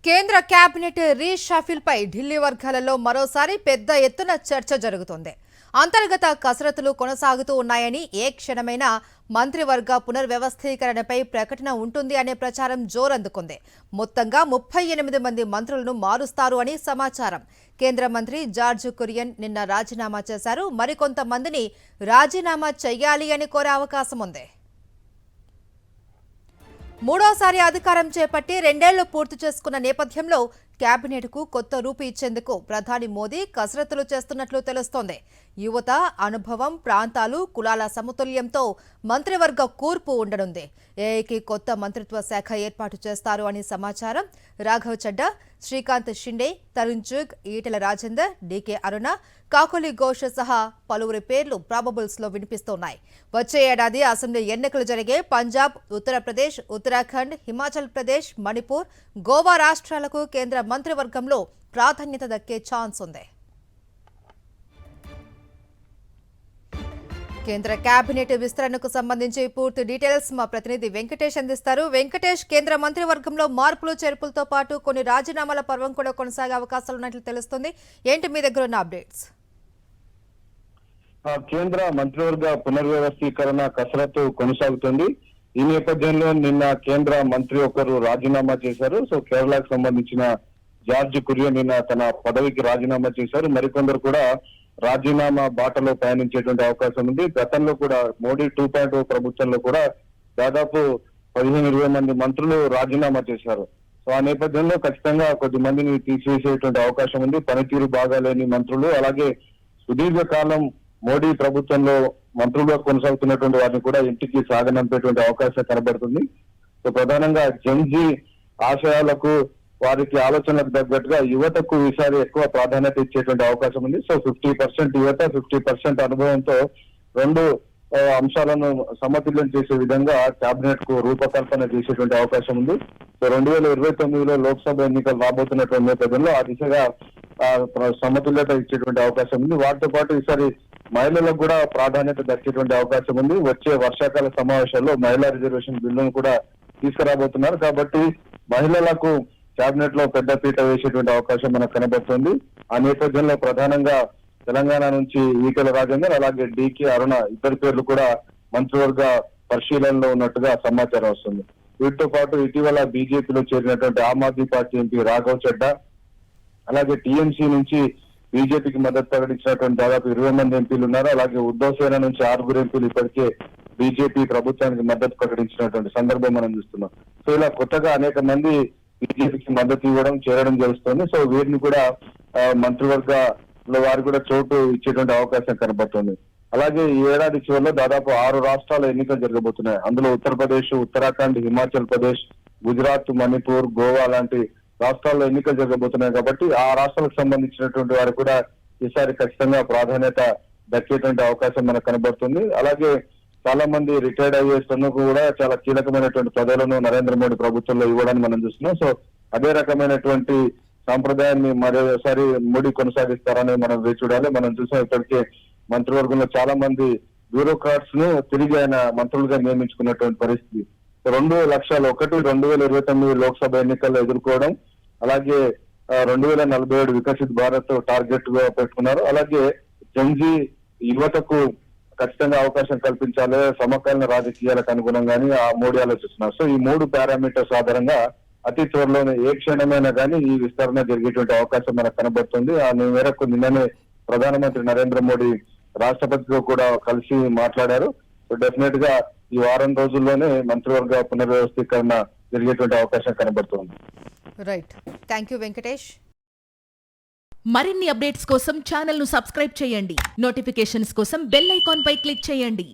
కేంద్ర cabinet reshuffle పై ఢిల్లీ వర్గాలలో మరోసారి పెద్ద ఎత్తున చర్చ జరుగుతోంది. అంతర్గత కసరత్తులు కొనసాగుతూ ఉన్నాయని, ఏ క్షణమైనా మంత్రివర్గ పునర్వ్యవస్థీకరణపై ప్రకటన ఉంటుంది అనే ప్రచారం జోరందుకుంది. మొత్తంగా 38 మంది మంత్రులను మారుస్తారు అని సమాచారం. కేంద్ర మంత్రి జార్జ్ కురియన్ నిన్న రాజీనామా చేశారు. మరికొంతమందిని రాజీనామా చేయాలి అని కోరే అవకాశం ఉంది. మూడోసారి అధికారం చేపట్టి 2 ఏళ్లు పూర్తి చేసుకున్న నేపథ్యంలో కేబినెట్కు కొత్త రూపు ఇచ్చేందుకు ప్రధాని మోదీ కసరత్తులు చేస్తున్నట్లు తెలుస్తోంది. యువత, అనుభవం, ప్రాంతాలు, కులాల సమతుల్యంతో మంత్రివర్గ కూర్పు ఉండనుంది. ఏఐకి కొత్త మంత్రిత్వ శాఖ ఏర్పాటు చేస్తారు అని సమాచారం. రాఘవ్ చడ్డా, శ్రీకాంత్ షిండే, తరుణ్ చుగ్, ఈటెల రాజేందర్, డీకే అరుణ, కాకోలి ఘోష్ సహా పలువురి పేర్లు ప్రాబబుల్స్ లో వినిపిస్తున్నాయి. వచ్చే ఏడాది అసెంబ్లీ ఎన్నికలు జరిగే పంజాబ్, ఉత్తరప్రదేశ్, ఉత్తరాఖండ్, హిమాచల్ ప్రదేశ్, మణిపూర్, గోవా రాష్ట్రాలకు కేంద్ర మంత్రివర్గంలో ప్రాధాన్యత దక్కే ఛాన్స్ ఉంది. కేంద్ర కేబినెట్ విస్తరణకు సంబంధించి పూర్తి డీటెయిల్స్ మా ప్రతినిధి వెంకటేష్ అందిస్తారు. వెంకటేష్, కేంద్ర మంత్రివర్గంలో మార్పులు చేర్పులతో పాటు కొన్ని రాజీనామాల పర్వం కూడా కొనసాగే అవకాశాలు ఉన్నట్లు తెలుస్తుంది. ఏంటి మీ దగ్గర ఉన్న అప్డేట్స్? కేంద్ర మంత్రివర్గ పునర్వ్యవస్థీకరణ కసరత్తు కొనసాగుతుంది. ఈ నేపథ్యంలో నిన్న కేంద్ర మంత్రి ఒకరు రాజీనామా చేశారు. సో కేరళకు సంబంధించిన జార్జ్ కురియన్ నిన్న తన పదవికి రాజీనామా చేశారు. మరికొందరు కూడా రాజీనామా బాటలో పయనించేటువంటి అవకాశం ఉంది. గతంలో కూడా మోడీ 2.0 ప్రభుత్వంలో కూడా దాదాపు 15-20 మంది మంత్రులు రాజీనామా చేశారు. సో ఆ నేపథ్యంలో ఖచ్చితంగా కొద్ది మందిని తీసివేసేటువంటి అవకాశం ఉంది. పనితీరు బాగాలేని మంత్రులు, అలాగే సుదీర్ఘకాలం మోడీ ప్రభుత్వంలో మంత్రులుగా కొనసాగుతున్నటువంటి వారిని కూడా ఇంటికి సాగనంపేటువంటి అవకాశం కనబడుతుంది. సో ప్రధానంగా జెన్జీ ఆశయాలకు, వారికి ఆలోచనలకు తగ్గట్టుగా యువతకు ఈసారి ఎక్కువ ప్రాధాన్యత ఇచ్చేటువంటి అవకాశం ఉంది. సో 50% యువత, 50% అనుభవంతో రెండు అంశాలను సమతుల్యం చేసే విధంగా కేబినెట్ కు రూపకల్పన చేసేటువంటి అవకాశం ఉంది. సో 2029లో లోక్సభ ఎన్నికలు రాబోతున్నటువంటి నేపథ్యంలో ఆ దిశగా సమతుల్యత ఇచ్చేటువంటి అవకాశం ఉంది. వాటితో పాటు ఈసారి మహిళలకు కూడా ప్రాధాన్యత దక్కేటువంటి అవకాశం ఉంది. వచ్చే వర్షాకాల సమావేశాల్లో మహిళా రిజర్వేషన్ బిల్లును కూడా తీసుకురాబోతున్నారు. కాబట్టి మహిళలకు కేబినెట్ లో పెద్ద పీట వేసేటువంటి అవకాశం మనకు కనబడుతుంది. ఆ నేపథ్యంలో ప్రధానంగా తెలంగాణ నుంచి ఈటెల రాజేందర్, అలాగే డీకే అరుణ ఇద్దరు పేర్లు కూడా మంత్రివర్గ పరిశీలనలో ఉన్నట్టుగా సమాచారం వస్తుంది. వీటితో పాటు ఇటీవల బీజేపీలో చేరినటువంటి ఆమ్ ఆద్మీ పార్టీ ఎంపీ రాఘవ్ చడ్డా, అలాగే టీఎంసీ నుంచి బీజేపీకి మద్దతు ప్రకటించినటువంటి దాదాపు 20 మంది ఎంపీలు ఉన్నారు. అలాగే ఉద్ధవ్ సేన నుంచి 6 ఎంపీలు ఇప్పటికే బీజేపీ ప్రభుత్వానికి మద్దతు ప్రకటించినటువంటి సందర్భం మనం చూస్తున్నాం. సో ఇలా కొత్తగా అనేక మంది బీజేపీకి మద్దతు ఇవ్వడం, చేరడం జరుగుతుంది. సో వీరిని కూడా మంత్రివర్గంలో వారు కూడా చోటు ఇచ్చేటువంటి అవకాశం కనబడుతుంది. అలాగే ఈ ఏడాది చివరిలో దాదాపు 6 రాష్ట్రాల ఎన్నికలు జరగబోతున్నాయి. అందులో ఉత్తరప్రదేశ్, ఉత్తరాఖండ్, హిమాచల్ ప్రదేశ్, గుజరాత్, మణిపూర్, గోవా లాంటి రాష్ట్రాల్లో ఎన్నికలు జరగబోతున్నాయి. కాబట్టి ఆ రాష్ట్రాలకు సంబంధించినటువంటి వారు కూడా ఈసారి ఖచ్చితంగా ప్రాధాన్యత దక్కేటువంటి అవకాశం మనకు కనబడుతుంది. అలాగే చాలా మంది రిటైర్డ్ ఐఏఎస్ కూడా చాలా కీలకమైనటువంటి పదవులను నరేంద్ర మోడీ ప్రభుత్వంలో ఇవ్వడాన్ని మనం చూస్తున్నాం. సో అదే రకమైనటువంటి సాంప్రదాయాన్ని మరోసారి మోడీ కొనసాగిస్తారని మనం వేచి చూడాలి. మనం చూసాం ఇప్పటికే మంత్రివర్గంలో చాలా మంది బ్యూరోక్రాట్స్ ను తిరిగి ఆయన మంత్రులుగా నియమించుకున్నటువంటి పరిస్థితి. 2029 లోక్సభ ఎన్నికల్లో ఎదుర్కోవడం, అలాగే 2047 వికసిత్ భారత్ టార్గెట్ గా పెట్టుకున్నారు. అలాగే జెన్జీ యువతకు ఖచ్చితంగా అవకాశం కల్పించాలి, సమకాలీన రాజకీయాలకు అనుగుణంగానే ఆ మోడీ ఆలోచిస్తున్నారు. సో ఈ 3 పారామీటర్స్ ఆధారంగా అతి త్వరలోనే ఏ క్షణమైనా కానీ ఈ విస్తరణ జరిగేటువంటి అవకాశం మనకు కనబడుతుంది. ఆ మేరకు నిన్ననే ప్రధానమంత్రి నరేంద్ర మోడీ రాష్ట్రపతితో కూడా కలిసి మాట్లాడారు. సో డెఫినెట్ గా ఈ వారం రోజుల్లోనే మంత్రివర్గ పునర్వ్యవస్థీకరణ జరిగేటువంటి అవకాశం కనబడుతుంది. Right, thank you Venkatesh. మరిన్ని అప్డేట్స్ కోసం ఛానల్ ను సబ్స్క్రైబ్ చేయండి. నోటిఫికేషన్స్ కోసం బెల్ ఐకాన్ పై క్లిక్ చేయండి.